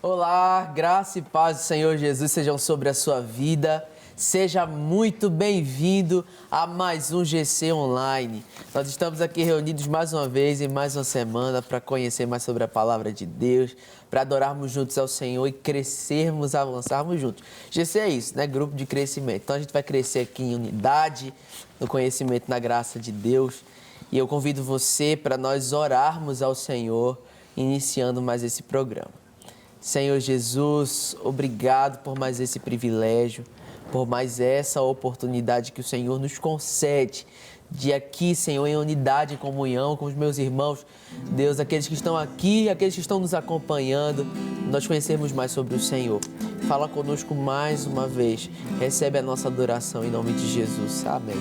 Olá, graça e paz do Senhor Jesus sejam sobre a sua vida. Seja muito bem-vindo a mais um GC Online. Nós estamos aqui reunidos mais uma vez em mais uma semana para conhecer mais sobre a palavra de Deus, para adorarmos juntos ao Senhor e crescermos, avançarmos juntos. GC é isso, né? Grupo de crescimento. Então a gente vai crescer aqui em unidade, no conhecimento, na graça de Deus. E eu convido você para nós orarmos ao Senhor, iniciando mais esse programa. Senhor Jesus, obrigado por mais esse privilégio, por mais essa oportunidade que o Senhor nos concede de aqui, Senhor, em unidade, em comunhão com os meus irmãos. Deus, aqueles que estão aqui, aqueles que estão nos acompanhando, nós conhecermos mais sobre o Senhor. Fala conosco mais uma vez. Recebe a nossa adoração em nome de Jesus. Amém.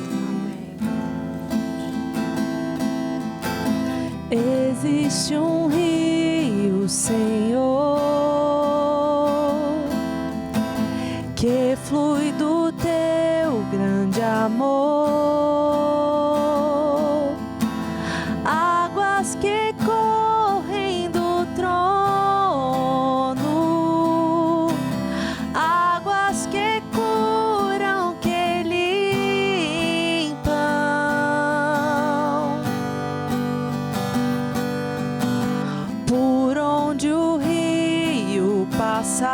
Existe um rio, Senhor, que flui do teu grande amor, águas que correm do trono, águas que curam, que limpam. Por onde o rio passar,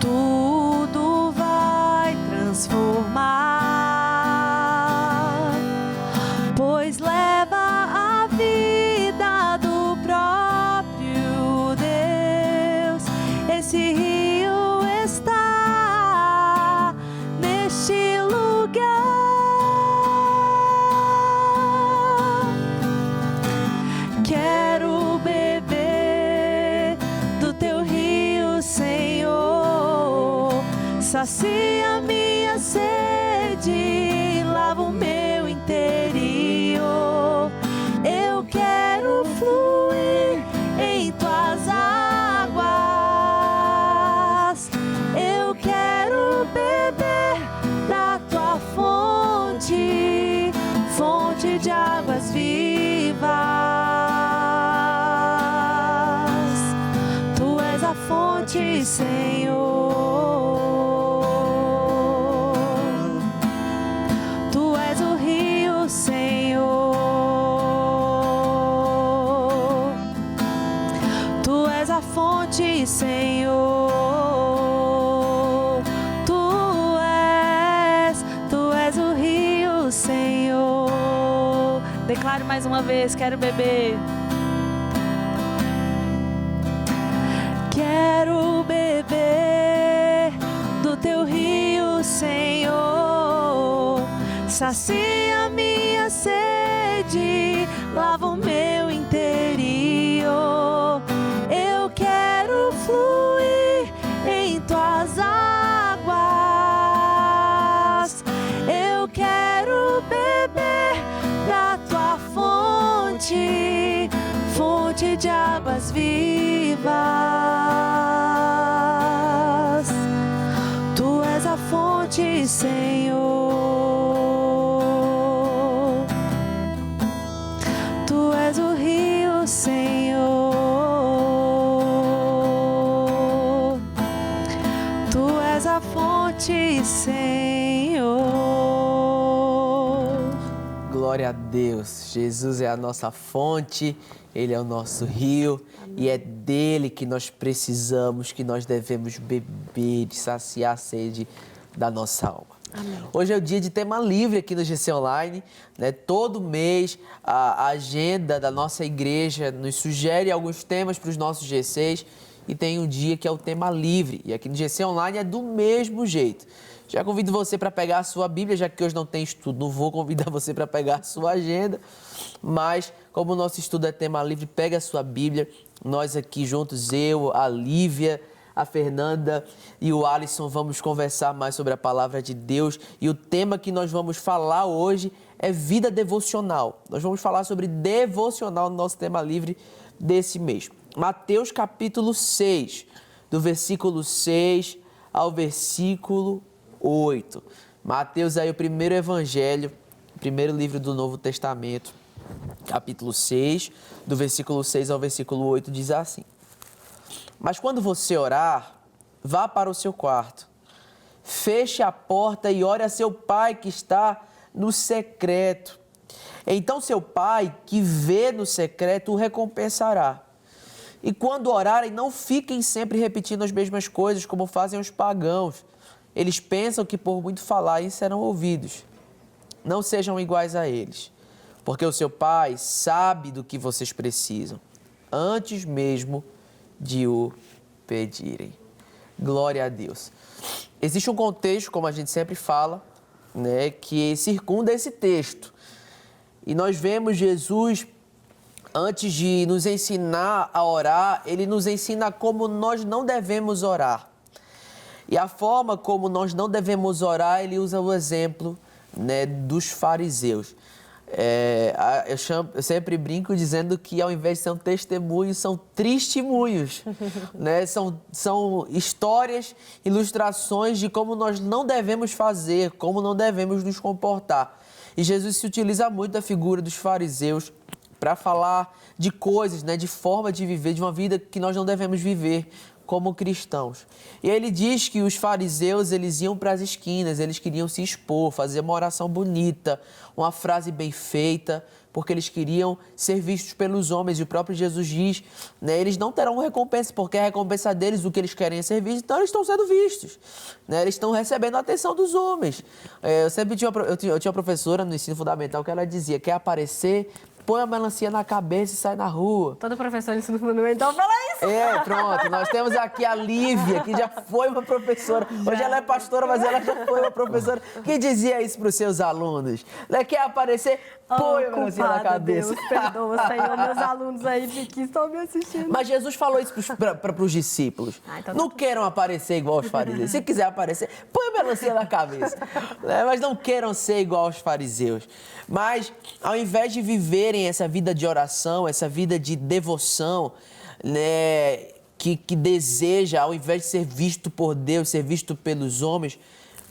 tudo vai transformar, pois leva a vida do próprio Deus. Esse rio está neste lugar. Quero beber do teu rio, Senhor. Sacia minha sede, lava o meu interior. Eu quero fluir em tuas águas. Eu quero beber da tua fonte, fonte de águas vivas. Tu és a fonte, Senhor. Tu és o rio, Senhor. Tu és a fonte, Senhor. Tu és o rio, Senhor. Declaro mais uma vez, quero beber. Quero beber do teu rio, Senhor. Sacia minha sede, lava o meu interior. Eu quero fluir em tuas águas. Eu quero beber da tua fonte, fonte de águas vivas. Tu és a fonte, Senhor. Tu és o rio, Senhor. Tu és a fonte, Senhor. Glória a Deus. Jesus é a nossa fonte, Ele é o nosso rio. E é dele que nós precisamos, que nós devemos beber, de saciar a sede da nossa alma. Amém. Hoje é o dia de tema livre aqui no GC Online, né? Todo mês a agenda da nossa igreja nos sugere alguns temas para os nossos GCs e tem um dia que é o tema livre. E aqui no GC Online é do mesmo jeito. Já convido você para pegar a sua Bíblia, já que hoje não tem estudo, não vou convidar você para pegar a sua agenda, mas como o nosso estudo é tema livre, pega a sua Bíblia, nós aqui juntos, eu, a Lívia, a Fernanda e o Alisson, vamos conversar mais sobre a palavra de Deus e o tema que nós vamos falar hoje é vida devocional. Nós vamos falar sobre devocional no nosso tema livre desse mês. Mateus capítulo 6, do versículo 6 ao versículo 8. Mateus aí o primeiro evangelho, o primeiro livro do Novo Testamento. capítulo 6, do versículo 6 ao versículo 8, diz assim: Mas quando você orar, vá para o seu quarto, feche a porta e ore a seu pai que está no secreto. Então seu pai, que vê no secreto, o recompensará. E quando orarem, não fiquem sempre repetindo as mesmas coisas, como fazem os pagãos. Eles pensam que por muito falarem serão ouvidos. Não sejam iguais a eles, porque o seu pai sabe do que vocês precisam, antes mesmo de o pedirem. Glória a Deus. Existe um contexto, como a gente sempre fala, né, que circunda esse texto. E nós vemos Jesus, antes de nos ensinar a orar, ele nos ensina como nós não devemos orar. E a forma como nós não devemos orar, ele usa o exemplo, né, dos fariseus. Eu sempre brinco dizendo que ao invés de ser um testemunho, são testemunhos, né? São histórias, ilustrações de como nós não devemos fazer, como não devemos nos comportar. E Jesus se utiliza muito da figura dos fariseus para falar de coisas, né, de forma de viver, de uma vida que nós não devemos viver como cristãos. E ele diz que os fariseus, eles iam para as esquinas, eles queriam se expor, fazer uma oração bonita, uma frase bem feita, porque eles queriam ser vistos pelos homens. E o próprio Jesus diz, né, eles não terão recompensa, porque a recompensa deles, o que eles querem é ser vistos, então eles estão sendo vistos, né, eles estão recebendo a atenção dos homens. Eu sempre tinha uma professora no ensino fundamental que ela dizia, quer aparecer, põe a melancia na cabeça e sai na rua. Todo professor de ensino fundamental fala isso. Pronto. Nós temos aqui a Lívia, que já foi uma professora. Hoje ela é pastora, mas ela já foi uma professora. Que dizia isso para os seus alunos? Ela quer aparecer, põe a melancia na cabeça. Deus, perdoa, Senhor, meus alunos aí que estão me assistindo. Mas Jesus falou isso para os discípulos. Então não queiram aparecer igual aos fariseus. Se quiser aparecer, põe a melancia na cabeça. Mas não queiram ser igual aos fariseus. Mas, ao invés de viverem essa vida de oração, essa vida de devoção, né, que deseja, ao invés de ser visto por Deus, ser visto pelos homens,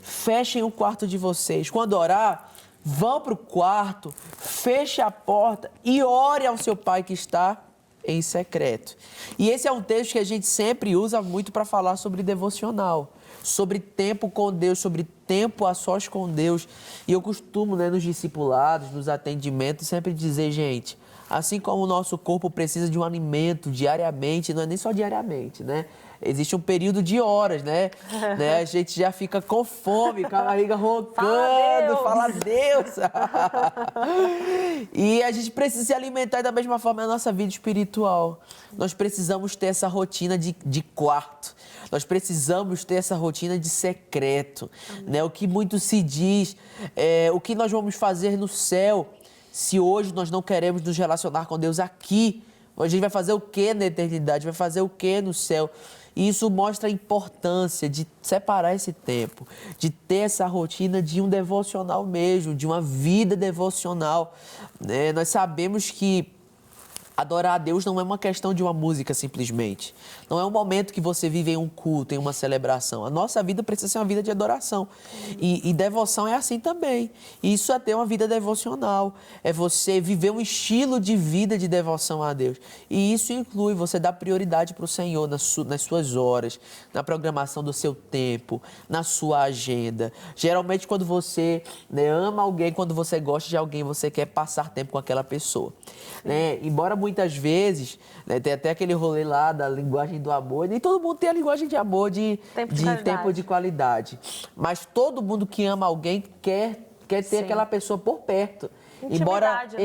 fechem o quarto de vocês. Quando orar, vão para o quarto, feche a porta e ore ao seu pai que está em secreto. E esse é um texto que a gente sempre usa muito para falar sobre devocional, sobre tempo com Deus, sobre tempo a sós com Deus. E eu costumo, né, nos discipulados, nos atendimentos, sempre dizer, gente, assim como o nosso corpo precisa de um alimento diariamente, não é nem só diariamente, né? Existe um período de horas, né? A gente já fica com fome, com a barriga roncando, fala Deus. E a gente precisa se alimentar da mesma forma na nossa vida espiritual. Nós precisamos ter essa rotina de quarto. Nós precisamos ter essa rotina de secreto, né? O que muito se diz, o que nós vamos fazer no céu, se hoje nós não queremos nos relacionar com Deus aqui, a gente vai fazer o que na eternidade? Vai fazer o que no céu? E isso mostra a importância de separar esse tempo, de ter essa rotina de um devocional mesmo, de uma vida devocional, né? Nós sabemos que adorar a Deus não é uma questão de uma música simplesmente. Não é um momento que você vive em um culto, em uma celebração. A nossa vida precisa ser uma vida de adoração. E devoção é assim também. Isso é ter uma vida devocional. É você viver um estilo de vida de devoção a Deus. E isso inclui você dar prioridade para o Senhor nas suas horas, na programação do seu tempo, na sua agenda. Geralmente, quando você, né, ama alguém, quando você gosta de alguém, você quer passar tempo com aquela pessoa, né? Embora muitas vezes, né, tem até aquele rolê lá da linguagem do amor, nem todo mundo tem a linguagem de amor de tempo de qualidade. Mas todo mundo que ama alguém quer ter aquela pessoa por perto. Intimidade, né?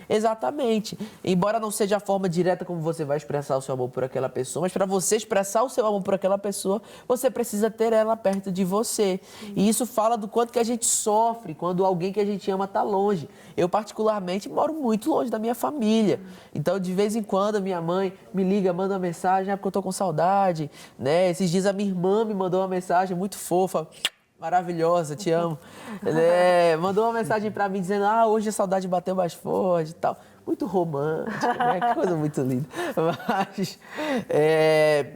Exatamente. Embora não seja a forma direta como você vai expressar o seu amor por aquela pessoa, mas para você expressar o seu amor por aquela pessoa, você precisa ter ela perto de você. E isso fala do quanto que a gente sofre quando alguém que a gente ama está longe. Eu, particularmente, moro muito longe da minha família. Então, de vez em quando, a minha mãe me liga, manda uma mensagem, porque eu tô com saudade, né? Esses dias a minha irmã me mandou uma mensagem muito fofa, maravilhosa, te amo. Mandou uma mensagem para mim dizendo, hoje a saudade bateu mais forte e tal. muito romântica, né? Que coisa muito linda.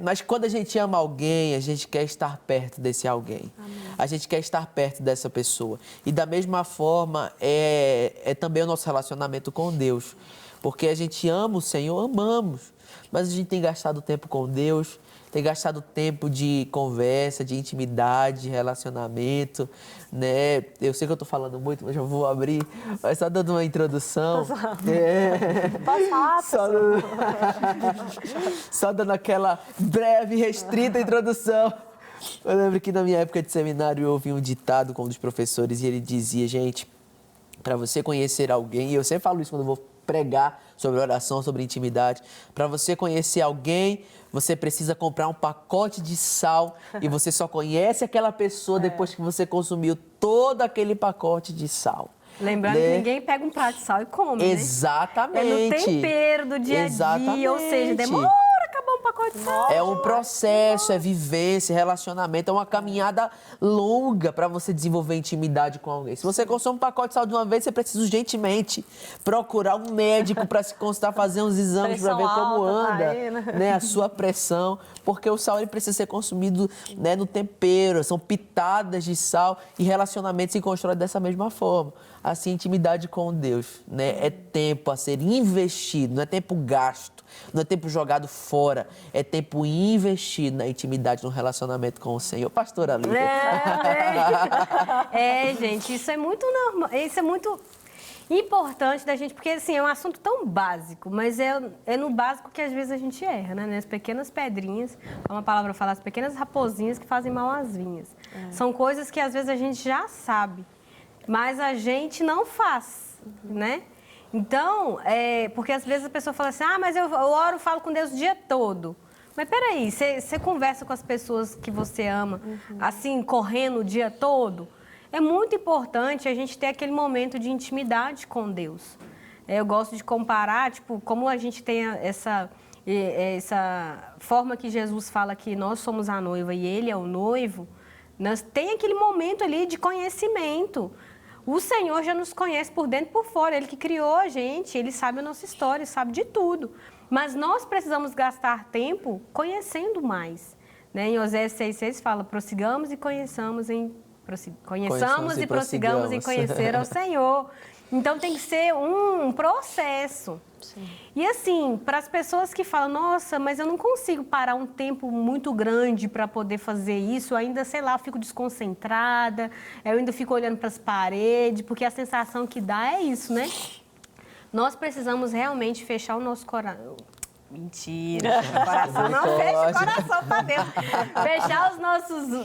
Mas quando a gente ama alguém, a gente quer estar perto desse alguém. Amém. A gente quer estar perto dessa pessoa. E da mesma forma, é também o nosso relacionamento com Deus. Porque a gente ama o Senhor, amamos. Mas a gente tem gastado tempo com Deus, tem gastado tempo de conversa, de intimidade, de relacionamento, né? Eu sei que eu tô falando muito, mas eu vou abrir, mas só dando uma introdução. Posso falar, só dando aquela breve, restrita introdução. Eu lembro que na minha época de seminário eu ouvi um ditado com um dos professores e ele dizia, gente, para você conhecer alguém, e eu sempre falo isso quando eu vou pregar sobre oração, sobre intimidade. Para você conhecer alguém, você precisa comprar um pacote de sal e você só conhece aquela pessoa depois que você consumiu todo aquele pacote de sal. Lembrando que ninguém pega um prato de sal e come, Exatamente. né? É no tempero do dia a dia, ou seja, demora acabar um pacote de sal. É um processo, é vivência, relacionamento, é uma caminhada longa para você desenvolver intimidade com alguém. Se você consome um pacote de sal de uma vez, você precisa urgentemente procurar um médico para se consultar, fazer uns exames para ver como anda, né, a sua pressão, porque o sal ele precisa ser consumido, né, no tempero, são pitadas de sal e relacionamento se constrói dessa mesma forma. Assim, intimidade com Deus, né? É tempo a ser investido, não é tempo gasto, não é tempo jogado fora, é tempo investido na intimidade, no relacionamento com o Senhor. Pastora Lívia. Gente, isso é muito normal, isso é muito importante da gente, porque assim, é um assunto tão básico, mas é no básico que às vezes a gente erra, né? As pequenas pedrinhas, uma palavra fala, as pequenas raposinhas que fazem mal às vinhas. São coisas que às vezes a gente já sabe, mas a gente não faz, né? Então, porque às vezes a pessoa fala assim, mas eu oro, falo com Deus o dia todo. Mas peraí, você conversa com as pessoas que você ama, assim, correndo o dia todo? É muito importante a gente ter aquele momento de intimidade com Deus. Eu gosto de comparar, tipo, como a gente tem essa forma que Jesus fala que nós somos a noiva e Ele é o noivo, nós tem aquele momento ali de conhecimento. O Senhor já nos conhece por dentro e por fora, Ele que criou a gente, Ele sabe a nossa história, sabe de tudo. Mas nós precisamos gastar tempo conhecendo mais. Né? Em Oséias 6,6 fala, prossigamos e conheçamos e prossigamos em conhecer ao Senhor. Então tem que ser um processo. Sim. E assim, para as pessoas que falam, nossa, mas eu não consigo parar um tempo muito grande para poder fazer isso, eu ainda, sei lá, eu fico desconcentrada, eu ainda fico olhando para as paredes, porque a sensação que dá é isso, né? Nós precisamos realmente fechar o nosso coração. Mentira, coração não fecha o coração para Deus. Fechar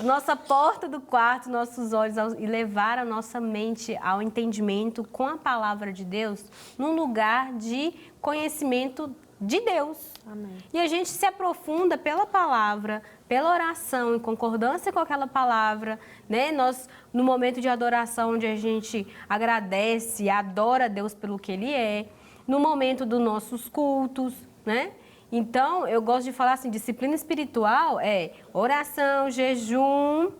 nossa porta do quarto, nossos olhos e levar a nossa mente ao entendimento com a palavra de Deus num lugar de conhecimento de Deus. Amém. E a gente se aprofunda pela palavra, pela oração, em concordância com aquela palavra, né? Nós, no momento de adoração, onde a gente agradece e adora a Deus pelo que Ele é, no momento dos nossos cultos, né? Então, eu gosto de falar assim, disciplina espiritual é oração, jejum,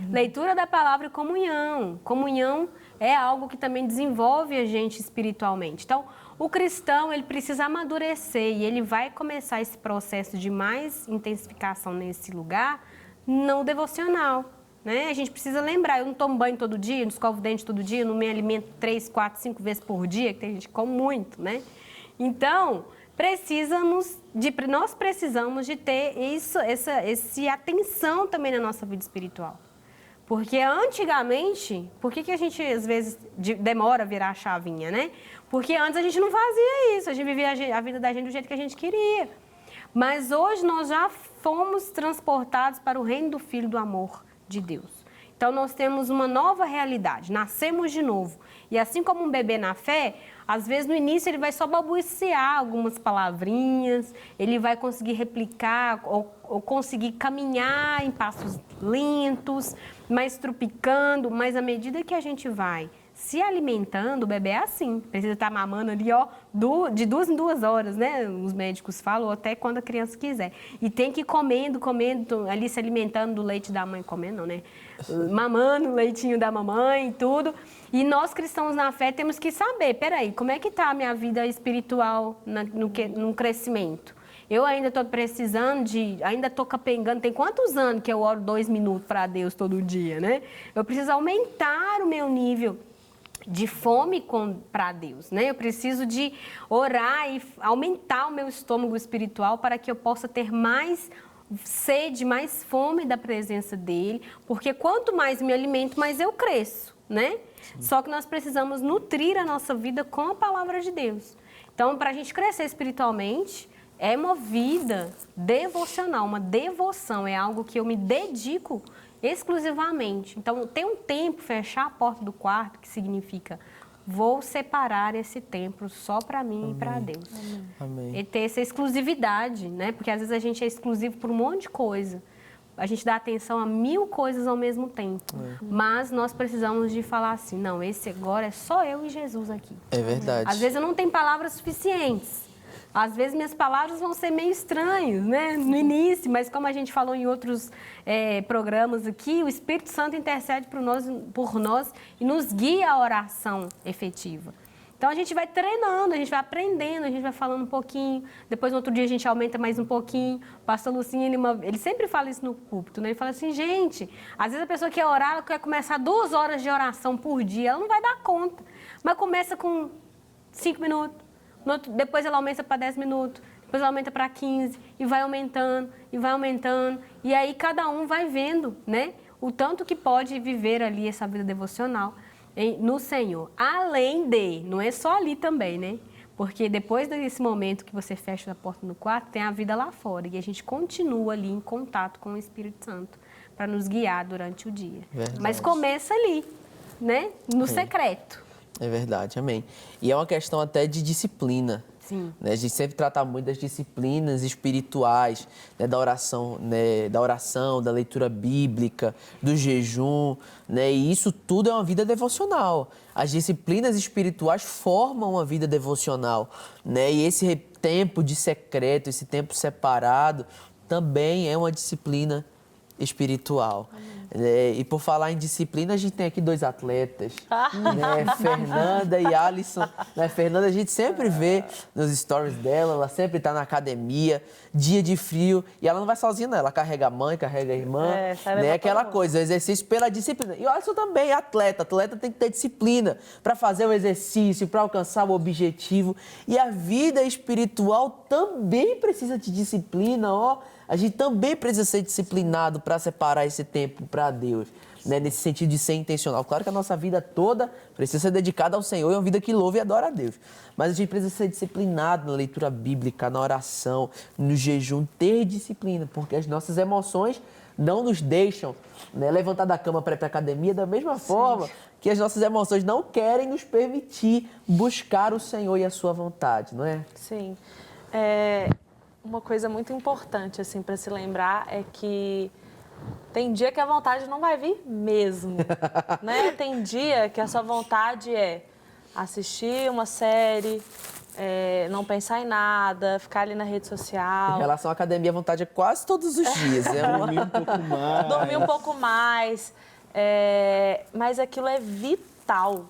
leitura da palavra e comunhão. Comunhão é algo que também desenvolve a gente espiritualmente. Então, o cristão, ele precisa amadurecer e ele vai começar esse processo de mais intensificação nesse lugar no devocional. Né? A gente precisa lembrar, eu não tomo banho todo dia, não escovo o dente todo dia, não me alimento 3, 4, 5 vezes por dia, que tem gente que come muito, né? Então, nós precisamos de ter essa atenção também na nossa vida espiritual. Porque antigamente, por que a gente às vezes demora a virar a chavinha, né? Porque antes a gente não fazia isso, a gente vivia a vida da gente do jeito que a gente queria. Mas hoje nós já fomos transportados para o reino do Filho do amor de Deus. Então nós temos uma nova realidade, nascemos de novo. E assim como um bebê na fé, às vezes no início ele vai só balbuciar algumas palavrinhas, ele vai conseguir replicar ou conseguir caminhar em passos lentos, mas trupicando, mas à medida que a gente vai se alimentando, o bebê é assim, precisa estar mamando ali, ó, de 2 em 2 horas, né? Os médicos falam, ou até quando a criança quiser. E tem que ir comendo, ali se alimentando do leite da mãe, comendo não, né? Mamando o leitinho da mamãe e tudo. E nós cristãos na fé temos que saber, peraí, como é que está a minha vida espiritual no crescimento? Eu ainda estou precisando ainda estou capengando, tem quantos anos que eu oro 2 minutos para Deus todo dia, né? Eu preciso aumentar o meu nível de fome para Deus, né? Eu preciso de orar e aumentar o meu estômago espiritual para que eu possa ter mais sede, mais fome da presença dele, porque quanto mais me alimento, mais eu cresço, né? Sim. Só que nós precisamos nutrir a nossa vida com a palavra de Deus. Então, para a gente crescer espiritualmente, é uma vida devocional, uma devoção, é algo que eu me dedico exclusivamente. Então, tem um tempo, fechar a porta do quarto, que significa vou separar esse tempo só para mim. Amém. E para Deus. Amém. E ter essa exclusividade, né? Porque às vezes a gente é exclusivo por um monte de coisa. A gente dá atenção a 1000 coisas ao mesmo tempo. Mas nós precisamos de falar assim, não, esse agora é só eu e Jesus aqui. É verdade. Às vezes eu não tenho palavras suficientes. Às vezes minhas palavras vão ser meio estranhas, né? No início, mas como a gente falou em outros programas aqui, o Espírito Santo intercede por nós e nos guia a oração efetiva. Então a gente vai treinando, a gente vai aprendendo, a gente vai falando um pouquinho, depois no outro dia a gente aumenta mais um pouquinho. O pastor Lucinho, ele sempre fala isso no púlpito, né? Ele fala assim, gente, às vezes a pessoa quer orar, ela quer começar 2 horas de oração por dia, ela não vai dar conta, mas começa com 5 minutos. Depois ela aumenta para 10 minutos, depois ela aumenta para 15 e vai aumentando, e vai aumentando. E aí cada um vai vendo, né, o tanto que pode viver ali essa vida devocional no Senhor. Além de, não é só ali também, né? Porque depois desse momento que você fecha a porta no quarto, tem a vida lá fora. E a gente continua ali em contato com o Espírito Santo para nos guiar durante o dia. Verdade. Mas começa ali, né, no secreto. É verdade, amém. E é uma questão até de disciplina. Sim. Né? A gente sempre trata muito das disciplinas espirituais, né? Da oração, né? Da leitura bíblica, do jejum, né? E isso tudo é uma vida devocional. As disciplinas espirituais formam uma vida devocional, né? E esse tempo de secreto, esse tempo separado, também é uma disciplina espiritual. E por falar em disciplina, a gente tem aqui 2 atletas, né? Fernanda e Alisson. Né? Fernanda, a gente sempre vê nos stories dela, ela sempre está na academia, dia de frio, e ela não vai sozinha, não. Ela carrega a mãe, carrega a irmã, né? Aquela coisa, o exercício pela disciplina. E o Alisson também é atleta tem que ter disciplina para fazer o exercício, para alcançar o objetivo. E a vida espiritual também precisa de disciplina, ó. A gente também precisa ser disciplinado para separar esse tempo para Deus, né? Nesse sentido de ser intencional. Claro que a nossa vida toda precisa ser dedicada ao Senhor, é uma vida que louva e adora a Deus. Mas a gente precisa ser disciplinado na leitura bíblica, na oração, no jejum, ter disciplina, porque as nossas emoções não nos deixam, né, levantar da cama para ir para a academia da mesma forma que as nossas emoções não querem nos permitir buscar o Senhor e a sua vontade, não é? Sim. Uma coisa muito importante, assim, para se lembrar é que tem dia que a vontade não vai vir mesmo, né? Tem dia que a sua vontade é assistir uma série, não pensar em nada, ficar ali na rede social. Em relação à academia, a vontade é quase todos os dias. Dormir um pouco mais. Dormir um pouco mais. Mas aquilo é vital.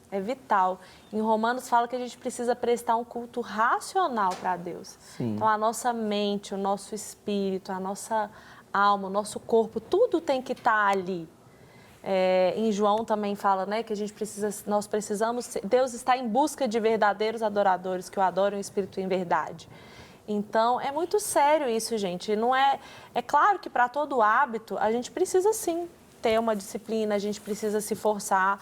É vital. Em Romanos fala que a gente precisa prestar um culto racional para Deus. Sim. Então, a nossa mente, o nosso espírito, a nossa alma, o nosso corpo, tudo tem que estar ali. Em João também fala, né, que nós precisamos... Deus está em busca de verdadeiros adoradores, que o adoram em espírito e em verdade. Então, é muito sério isso, gente. Não é claro que para todo hábito, a gente precisa, sim, ter uma disciplina, a gente precisa se forçar.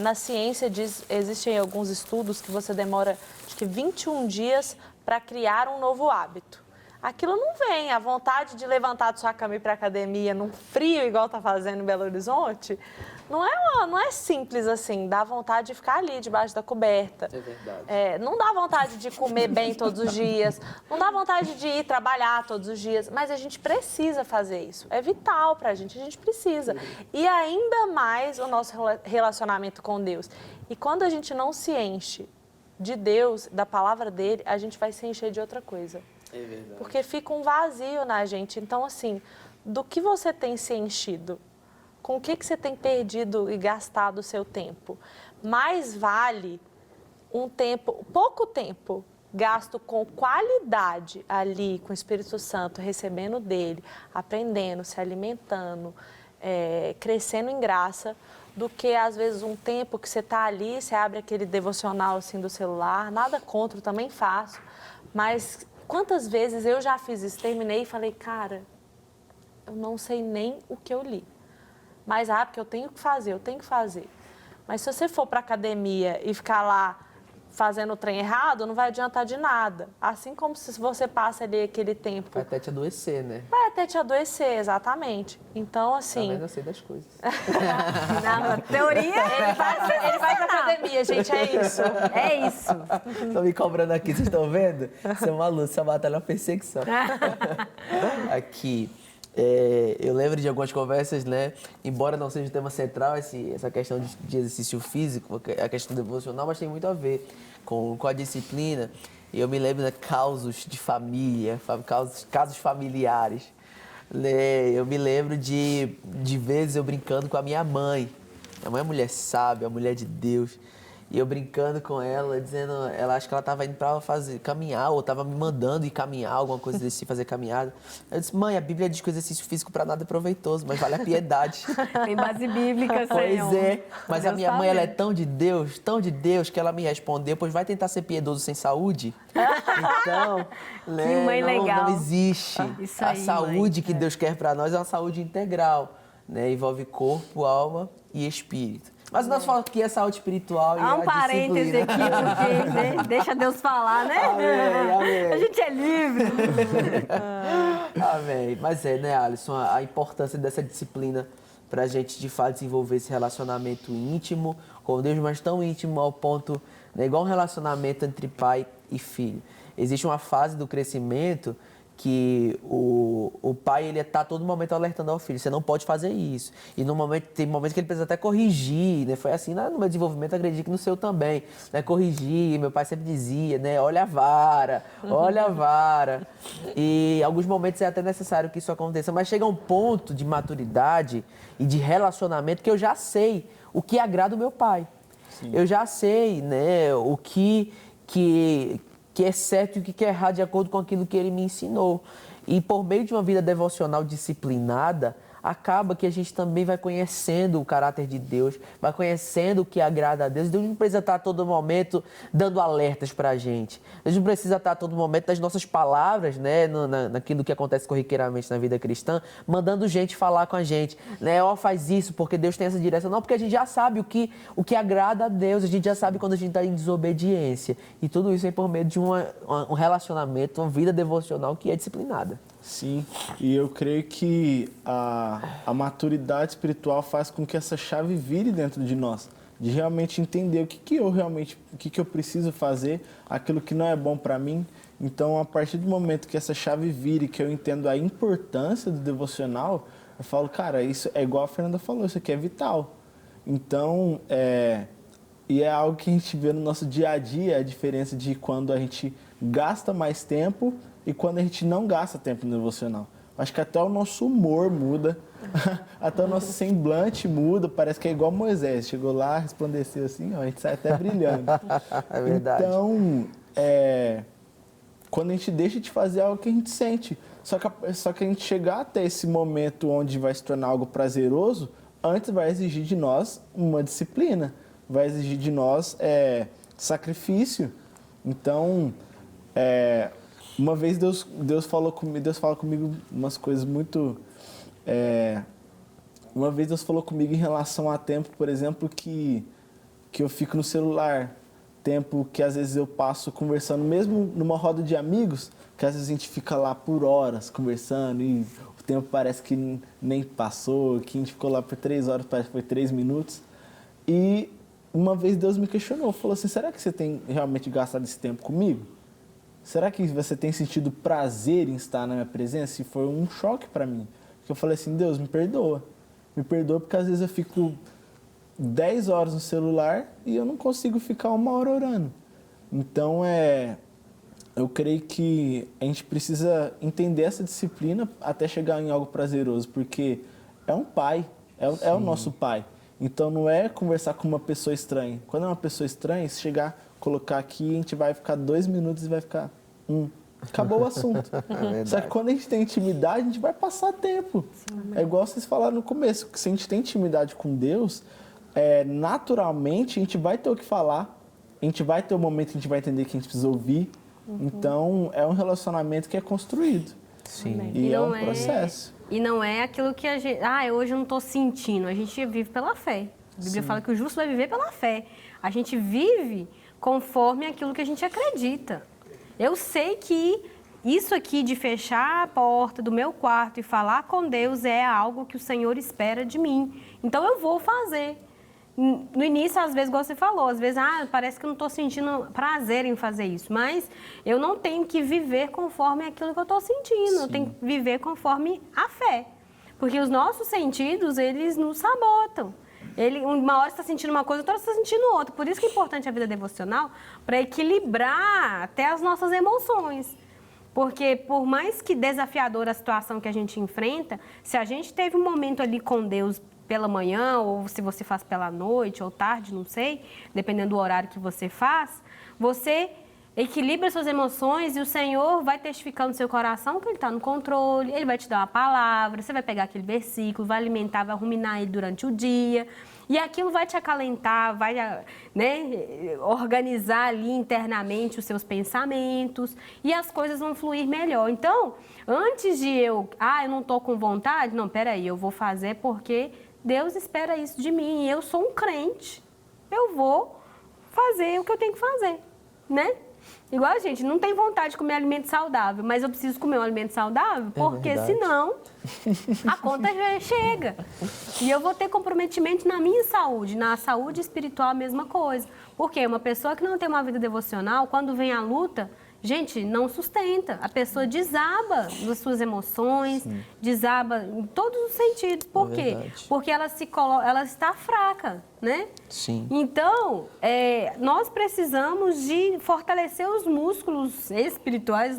Na ciência, existem alguns estudos que você demora, acho que 21 dias para criar um novo hábito. aquilo não vem. A vontade de levantar da sua cama e ir para academia num frio, igual tá fazendo em Belo Horizonte, não é simples assim. Dá vontade de ficar ali, debaixo da coberta. É verdade. Não dá vontade de comer bem todos os dias, não dá vontade de ir trabalhar todos os dias, mas a gente precisa fazer isso. É vital pra gente, a gente precisa. E ainda mais o nosso relacionamento com Deus. E quando a gente não se enche de Deus, da palavra dele, a gente vai se encher de outra coisa. É verdade. Porque fica um vazio na gente. Então, assim, do que você tem se enchido? Com o que você tem perdido e gastado o seu tempo? Mais vale pouco tempo gasto com qualidade ali, com o Espírito Santo, recebendo dele, aprendendo, se alimentando, crescendo em graça, do que, às vezes, um tempo que você está ali, você abre aquele devocional assim do celular, nada contra, eu também faço, mas quantas vezes eu já fiz isso, terminei e falei, cara, eu não sei nem o que eu li, mas porque eu tenho que fazer. Mas se você for para academia e ficar lá fazendo o trem errado, não vai adiantar de nada. Assim como se você passa ali aquele tempo... Vai até te adoecer, né? Vai até te adoecer, exatamente. Então, assim... Tá vendo? Eu sei das coisas. Na teoria, Ele vai pra academia, gente, é isso. é isso. Estão me cobrando aqui, vocês estão vendo? Isso é uma luta, isso é uma batalha, uma perseguição. Aqui, eu lembro de algumas conversas, né? Embora não seja o tema central, essa questão de exercício físico, a questão devocional, mas tem muito a ver com a disciplina. E eu me lembro de causos de família, casos familiares. Né? Eu me lembro de vezes eu brincando com a minha mãe. Minha mãe é mulher sábia, mulher de Deus. E eu brincando com ela, dizendo, ela acho que ela estava indo para caminhar, ou estava me mandando ir caminhar, alguma coisa desse, fazer caminhada. Eu disse, mãe, a Bíblia diz que o exercício físico para nada é proveitoso, mas vale a piedade. Tem base bíblica, Senhor. Pois é, mas Deus a minha tá mãe, ela é vendo. tão de Deus, que ela me respondeu, pois vai tentar ser piedoso sem saúde? Então, né, Que mãe legal. não existe. Isso A aí, saúde mãe. que Deus quer para nós é uma saúde integral, né? Envolve corpo, alma e espírito. Mas nós falamos que é saúde espiritual e Há um a parêntese disciplina. aqui, porque né, deixa Deus falar, né? Amém. A gente é livre. Amém. Mas né, Alisson, a importância dessa disciplina para a gente, de fato, desenvolver esse relacionamento íntimo com Deus, mas tão íntimo ao ponto, né, igual um relacionamento entre pai e filho. Existe uma fase do crescimento que o pai, ele está a todo momento alertando ao filho, você não pode fazer isso. E tem momentos que ele precisa até corrigir, né? Foi assim no meu desenvolvimento, acredito que no seu também, né? Corrigir, meu pai sempre dizia, né? Olha a vara. E em alguns momentos é até necessário que isso aconteça, mas chega um ponto de maturidade e de relacionamento que eu já sei o que agrada o meu pai. Sim. Eu já sei, né, o que é certo e o que é errado de acordo com aquilo que ele me ensinou. E por meio de uma vida devocional disciplinada, acaba que a gente também vai conhecendo o caráter de Deus, vai conhecendo o que agrada a Deus. Deus não precisa estar a todo momento dando alertas para a gente. Deus não precisa estar a todo momento nas nossas palavras, né, naquilo que acontece corriqueiramente na vida cristã, mandando gente falar com a gente, né, faz isso porque Deus tem essa direção. Não, porque a gente já sabe o que agrada a Deus, a gente já sabe quando a gente está em desobediência. E tudo isso é por meio de um relacionamento, uma vida devocional que é disciplinada. Sim, e eu creio que a maturidade espiritual faz com que essa chave vire dentro de nós, de realmente entender o que eu preciso fazer, aquilo que não é bom para mim. Então, a partir do momento que essa chave vire, que eu entendo a importância do devocional, eu falo, cara, isso é igual a Fernanda falou, isso aqui é vital. Então, e é algo que a gente vê no nosso dia a dia, a diferença de quando a gente gasta mais tempo e quando a gente não gasta tempo no devocional. Acho que até o nosso humor muda, até o nosso semblante muda, parece que é igual Moisés, chegou lá, resplandeceu assim, ó, a gente sai até brilhando. É verdade. Então, quando a gente deixa de fazer algo que a gente sente, só que a gente chegar até esse momento onde vai se tornar algo prazeroso, antes vai exigir de nós uma disciplina, vai exigir de nós sacrifício. Então, uma vez Deus fala comigo umas coisas muito... uma vez Deus falou comigo em relação a tempo, por exemplo, que eu fico no celular. tempo que às vezes eu passo conversando, mesmo numa roda de amigos, que às vezes a gente fica lá por horas conversando e o tempo parece que nem passou, que a gente ficou lá por 3 horas, parece que foi 3 minutos. E uma vez Deus me questionou, falou assim, será que você tem realmente gastado esse tempo comigo? Será que você tem sentido prazer em estar na minha presença? E foi um choque para mim. Porque eu falei assim, Deus, me perdoa. Me perdoa porque às vezes eu fico 10 horas no celular e eu não consigo ficar 1 hora orando. Então, eu creio que a gente precisa entender essa disciplina até chegar em algo prazeroso, porque é um pai, é o nosso pai. Então, não é conversar com uma pessoa estranha. Quando é uma pessoa estranha, se chegar, colocar aqui, a gente vai ficar 2 minutos e vai ficar acabou o assunto. Só que quando a gente tem intimidade, a gente vai passar tempo. É igual vocês falaram no começo, que se a gente tem intimidade com Deus, naturalmente a gente vai ter o que falar, a gente vai ter o momento que a gente vai entender que a gente precisa ouvir. Então, é um relacionamento que é construído. Sim. E é um processo. E não é aquilo que a gente... hoje eu não estou sentindo. A gente vive pela fé. A Bíblia fala que o justo vai viver pela fé. A gente vive conforme aquilo que a gente acredita. Eu sei que isso aqui de fechar a porta do meu quarto e falar com Deus é algo que o Senhor espera de mim. Então, eu vou fazer. No início, às vezes, igual você falou, às vezes, parece que eu não estou sentindo prazer em fazer isso, mas eu não tenho que viver conforme aquilo que eu estou sentindo, Sim. Eu tenho que viver conforme a fé, porque os nossos sentidos, eles nos sabotam. Uma hora você está sentindo uma coisa, outra hora você está sentindo outra, por isso que é importante a vida devocional, para equilibrar até as nossas emoções. Porque por mais que desafiadora a situação que a gente enfrenta, se a gente teve um momento ali com Deus pela manhã, ou se você faz pela noite, ou tarde, não sei, dependendo do horário que você faz, você equilibra suas emoções e o Senhor vai testificar no seu coração que Ele está no controle, Ele vai te dar uma palavra, você vai pegar aquele versículo, vai alimentar, vai ruminar ele durante o dia, e aquilo vai te acalentar, vai, organizar ali internamente os seus pensamentos, e as coisas vão fluir melhor. Então, antes de eu não estou com vontade, não, peraí, eu vou fazer porque Deus espera isso de mim, e eu sou um crente, eu vou fazer o que eu tenho que fazer, né? Igual a gente não tem vontade de comer alimento saudável, mas eu preciso comer um alimento saudável, porque senão a conta já chega. E eu vou ter comprometimento na minha saúde, na saúde espiritual a mesma coisa. Porque uma pessoa que não tem uma vida devocional, quando vem a luta, gente, não sustenta. A pessoa desaba das suas emoções, Sim. desaba em todos os sentidos. Por quê? Porque ela está fraca, né? Sim. Então, nós precisamos de fortalecer os músculos espirituais,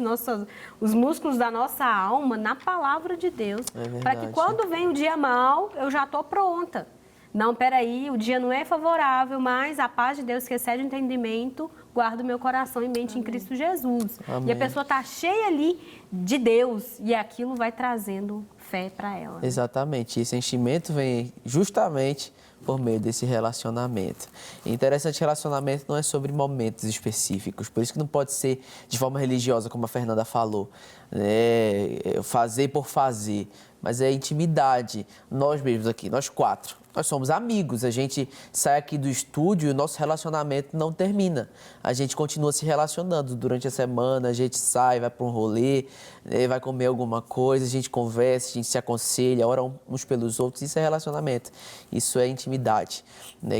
os músculos da nossa alma na palavra de Deus. Para que quando vem o dia mau, eu já estou pronta. Não, peraí, o dia não é favorável, mas a paz de Deus que excede o entendimento, guarda o meu coração e mente Amém. Em Cristo Jesus. Amém. E a pessoa está cheia ali de Deus e aquilo vai trazendo fé para ela. Exatamente. Esse enchimento vem justamente por meio desse relacionamento. E interessante, relacionamento não é sobre momentos específicos, por isso que não pode ser de forma religiosa, como a Fernanda falou, fazer por fazer, mas é intimidade. Nós mesmos aqui, nós 4, nós somos amigos, a gente sai aqui do estúdio e o nosso relacionamento não termina. A gente continua se relacionando durante a semana, a gente sai, vai para um rolê, vai comer alguma coisa, a gente conversa, a gente se aconselha, ora uns pelos outros, isso é relacionamento, isso é intimidade.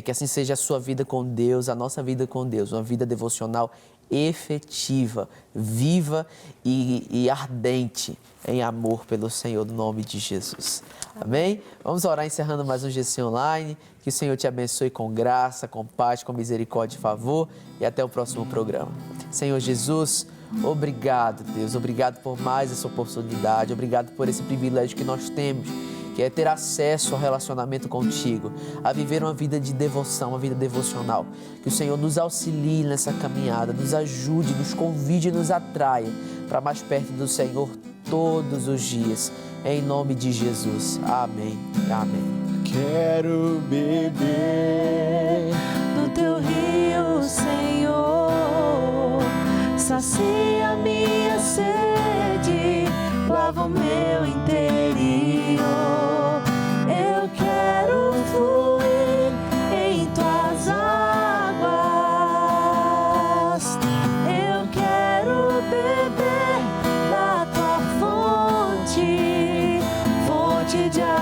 Que assim seja a sua vida com Deus, a nossa vida com Deus, uma vida devocional efetiva, viva e ardente em amor pelo Senhor, no nome de Jesus. Amém? Vamos orar encerrando mais um GC Online. Que o Senhor te abençoe com graça, com paz, com misericórdia e favor. E até o próximo programa. Senhor Jesus, obrigado, Deus. Obrigado por mais essa oportunidade. Obrigado por esse privilégio que nós temos, que é ter acesso ao relacionamento contigo, a viver uma vida de devoção, uma vida devocional. Que o Senhor nos auxilie nessa caminhada, nos ajude, nos convide e nos atraia para mais perto do Senhor todos os dias. Em nome de Jesus. Amém. Amém. Quero beber do teu rio, Senhor, sacia minha sede, lava o meu interior. Eu quero fluir em tuas águas. vontade de